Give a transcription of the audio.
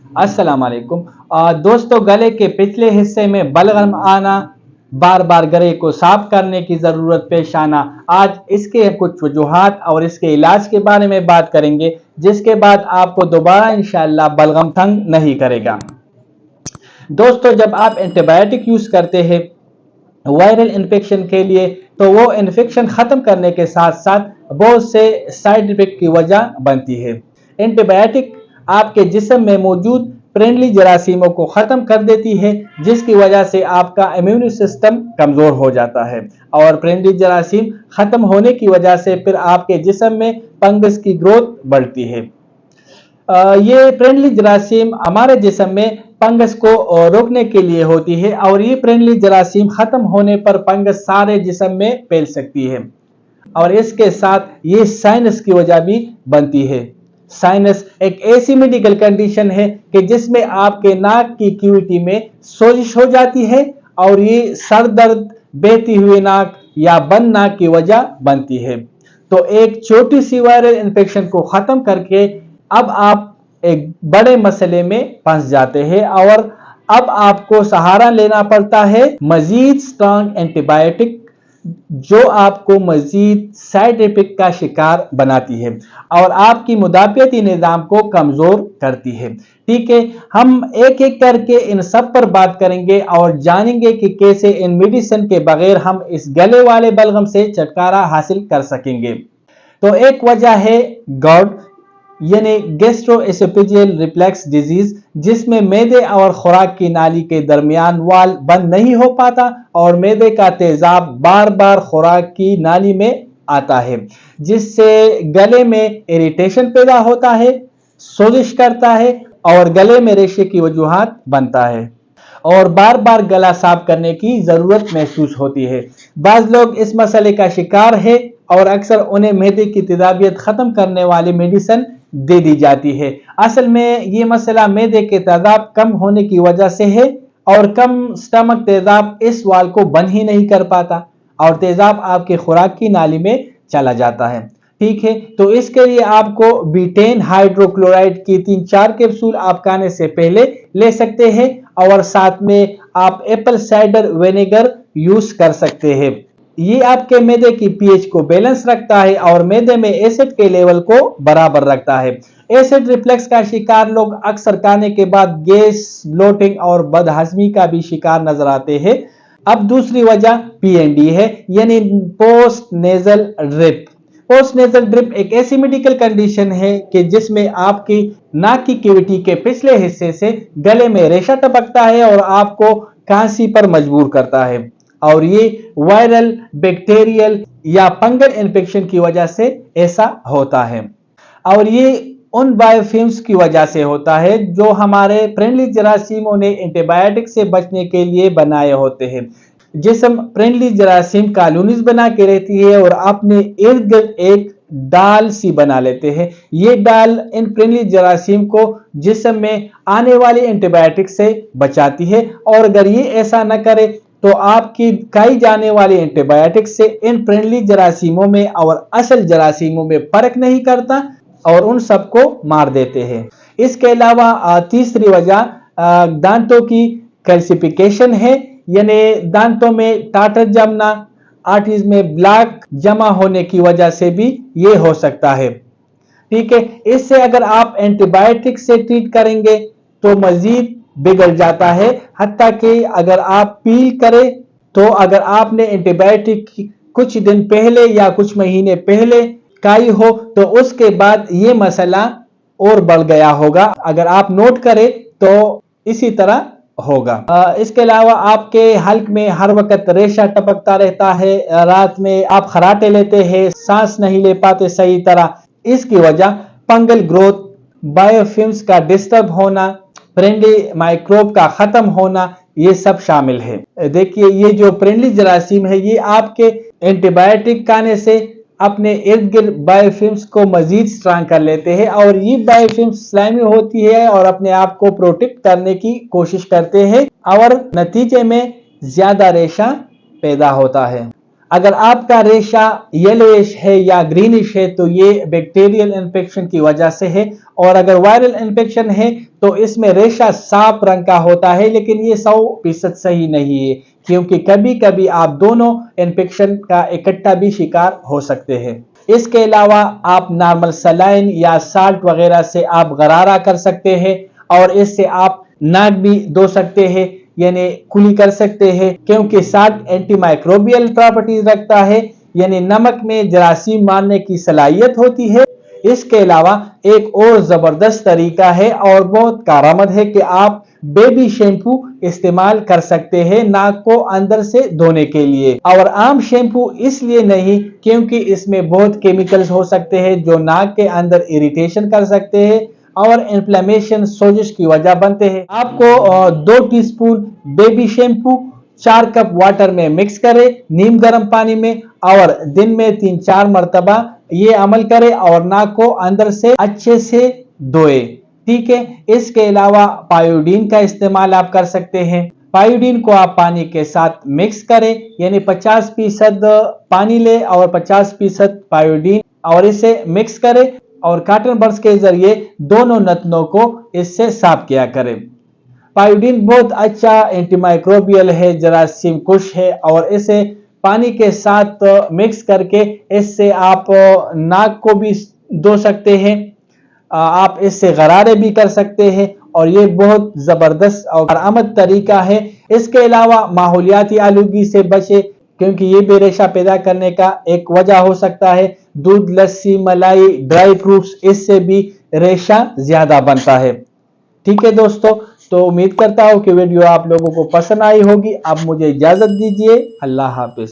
अस्सलाम वालेकुम। दोस्तों, गले के पिछले हिस्से में बलगम आना, बार बार गले को साफ करने की ज़रूरत पेश आना, आज इसके कुछ वजूहात और इसके इलाज के बारे में बात करेंगे, जिसके बाद आपको दोबारा इंशाअल्लाह बलगम तंग नहीं करेगा। दोस्तों, जब आप एंटीबायोटिक यूज़ करते हैं वायरल इन्फेक्शन के लिए, तो वो इन्फेक्शन ख़त्म करने के साथ साथ बहुत से साइड इफेक्ट की वजह बनती है। एंटीबायोटिक आपके जिस्म में मौजूद फ्रेंडली जरासीमों को ख़त्म कर देती है, जिसकी वजह से आपका इम्यून सिस्टम कमज़ोर हो जाता है और फ्रेंडली जरासीम ख़त्म होने की वजह से फिर आपके जिस्म में फंगस की ग्रोथ बढ़ती है। ये फ्रेंडली जरासीम हमारे जिस्म में फंगस को रोकने के लिए होती है और ये फ्रेंडली जरासीम खत्म होने पर फंगस सारे जिस्म में फैल सकती है और इसके साथ ये साइनस की वजह भी बनती है। साइनस एक ऐसी मेडिकल कंडीशन है कि जिसमें आपके नाक की कैविटी में सोजिश हो जाती है और ये सर दर्द, बहती हुई नाक या बंद नाक की वजह बनती है। तो एक छोटी सी वायरल इन्फेक्शन को खत्म करके अब आप एक बड़े मसले में फंस जाते हैं और अब आपको सहारा लेना पड़ता है मजीद स्ट्रॉन्ग एंटीबायोटिक, जो आपको मजीद साइड इफेक्ट का शिकार बनाती है और आपकी मुदाफियती निज़ाम को कमज़ोर करती है। ठीक है, हम एक एक करके इन सब पर बात करेंगे और जानेंगे कि कैसे इन मेडिसिन के बगैर हम इस गले वाले बलगम से छुटकारा हासिल कर सकेंगे। तो एक वजह है गॉड यानी गैस्ट्रोएसोफेजियल रिफ्लक्स डिजीज, जिसमें मैदे और खुराक की नाली के दरमियान वाल बंद नहीं हो पाता और मैदे का तेजाब बार बार खुराक की नाली में आता है, जिससे गले में इरिटेशन पैदा होता है, सोजिश करता है और गले में रेशे की वजूहात बनता है और बार बार गला साफ करने की जरूरत महसूस होती है। बाज़ लोग इस मसले का शिकार है और अक्सर उन्हें मैदे की तेजाबियत खत्म करने वाली मेडिसिन दे दी जाती है। असल में ये मसला मैदे के तेजाब कम होने की वजह से है और कम स्टमक तेजाब इस वाल को बंद ही नहीं कर पाता और तेजाब आपके खुराक की नाली में चला जाता है। ठीक है, तो इसके लिए आपको बीटेन हाइड्रोक्लोराइड की 3-4 कैप्सूल आप खाने से पहले ले सकते हैं और साथ में आप एप्पल साइडर विनेगर यूज कर सकते हैं। ये आपके मैदे की पीएच को बैलेंस रखता है और मैदे में एसिड के लेवल को बराबर रखता है। एसिड रिफ्लक्स का शिकार लोग अक्सर खाने के बाद गैस, ब्लोटिंग और बदहजमी का भी शिकार नजर आते हैं। अब दूसरी वजह पीएनडी है, यानी post nasal drip. Post nasal drip एक ऐसी मेडिकल कंडीशन है कि जिसमें आपकी नाक की कैविटी के पिछले हिस्से से गले में रेशा टपकता है और आपको खांसी पर मजबूर करता है और ये वायरल, बैक्टीरियल या फंगल इन्फेक्शन की वजह से ऐसा होता है और ये उन बायोफिल्म्स की वजह से होता है जो हमारे फ्रेंडली जरासीमों ने एंटीबायोटिक से बचने के लिए बनाए होते हैं। जिस्म फ्रेंडली जरासीम कॉलोनीज बना के रहती है और अपने इर्द गिर्द एक डाल सी बना लेते हैं। ये डाल इन फ्रेंडली जरासीम को जिस्म में आने वाली एंटीबायोटिक से बचाती है और अगर ये ऐसा न करे तो आपकी खाई जाने वाली एंटीबायोटिक से इन फ्रेंडली जरासीमों में और असल जरासीमों में फर्क नहीं करता और उन सबको मार देते हैं। इसके अलावा तीसरी वजह दांतों की कैल्सिफिकेशन है, यानी दांतों में टाटर जमना, आर्टरीज में ब्लॉक जमा होने की वजह से भी ये हो सकता है। ठीक है, इससे अगर आप एंटीबायोटिक से ट्रीट करेंगे तो मजीद बिगड़ जाता है। हत्ता कि अगर आप पील करें तो अगर आपने एंटीबायोटिक कुछ दिन पहले या कुछ महीने पहले खाई हो तो उसके बाद ये मसला और बढ़ गया होगा। अगर आप नोट करें तो इसी तरह होगा। इसके अलावा आपके हल्क में हर वक्त रेशा टपकता रहता है, रात में आप खराटे लेते हैं, सांस नहीं ले पाते सही तरह। इसकी वजह फंगल ग्रोथ, बायोफिल्म्स का डिस्टर्ब होना, फ्रेंडली माइक्रोब का खत्म होना, ये सब शामिल है। देखिए, ये जो फ्रेंडली जरासीम है ये आपके एंटीबायोटिक खाने से अपने इर्द गिर्द बायोफिल्म्स को मजीद स्ट्रांग कर लेते हैं और ये बायोफिल्म्स स्लाइमी होती है और अपने आप को प्रोटेक्ट करने की कोशिश करते हैं और नतीजे में ज्यादा रेशा पैदा होता है। अगर आपका रेशा येलोइश है या ग्रीनिश है तो ये बैक्टीरियल इन्फेक्शन की वजह से है, और अगर वायरल इन्फेक्शन है तो इसमें रेशा साफ रंग का होता है, लेकिन ये 100% सही नहीं है, क्योंकि कभी कभी आप दोनों इन्फेक्शन का इकट्ठा भी शिकार हो सकते हैं। इसके अलावा आप नॉर्मल सलाइन या साल्ट वगैरह से आप गरारा कर सकते हैं, और इससे आप नाक भी धो सकते हैं, यानी कुली कर सकते हैं, क्योंकि साल्ट एंटीमाइक्रोबियल प्रॉपर्टीज रखता है, यानी नमक में जरासीम मारने की सलाहियत होती है। इसके अलावा एक और जबरदस्त तरीका है और बहुत कारआमद है कि आप बेबी शैम्पू इस्तेमाल कर सकते हैं नाक को अंदर से धोने के लिए, और आम शैम्पू इसलिए नहीं क्योंकि इसमें बहुत केमिकल्स हो सकते हैं जो नाक के अंदर इरिटेशन कर सकते हैं और इन्फ्लेमेशन सोजिश की वजह बनते हैं। आपको 2 teaspoon baby shampoo 4 cup water में मिक्स करें नीम गर्म पानी में, और दिन में 3-4 मरतबा ये अमल करें और नाक को अंदर से अच्छे से धोए, ठीक है। इसके अलावा पायोडीन का इस्तेमाल आप कर सकते हैं। पायोडीन को आप पानी के साथ मिक्स करें, यानी 50% पानी ले और 50% पायोडीन, और इसे मिक्स करें और कॉटन बड्स के जरिए दोनों नतनों को इससे साफ किया करें। पायोडीन बहुत अच्छा एंटीमाइक्रोबियल है, जरासीम कुश है, और इसे पानी के साथ मिक्स करके इससे आप नाक को भी धो सकते हैं, आप इससे गरारे भी कर सकते हैं, और ये बहुत जबरदस्त और कारआमद तरीका है। इसके अलावा माहौलियाती आलूगी से बचे, क्योंकि ये भी रेशा पैदा करने का एक वजह हो सकता है। दूध, लस्सी, मलाई, ड्राई फ्रूट्स, इससे भी रेशा ज्यादा बनता है। ठीक है दोस्तों, तो उम्मीद करता हूँ कि वीडियो आप लोगों को पसंद आई होगी। अब मुझे इजाजत दीजिए, अल्लाह हाफिज।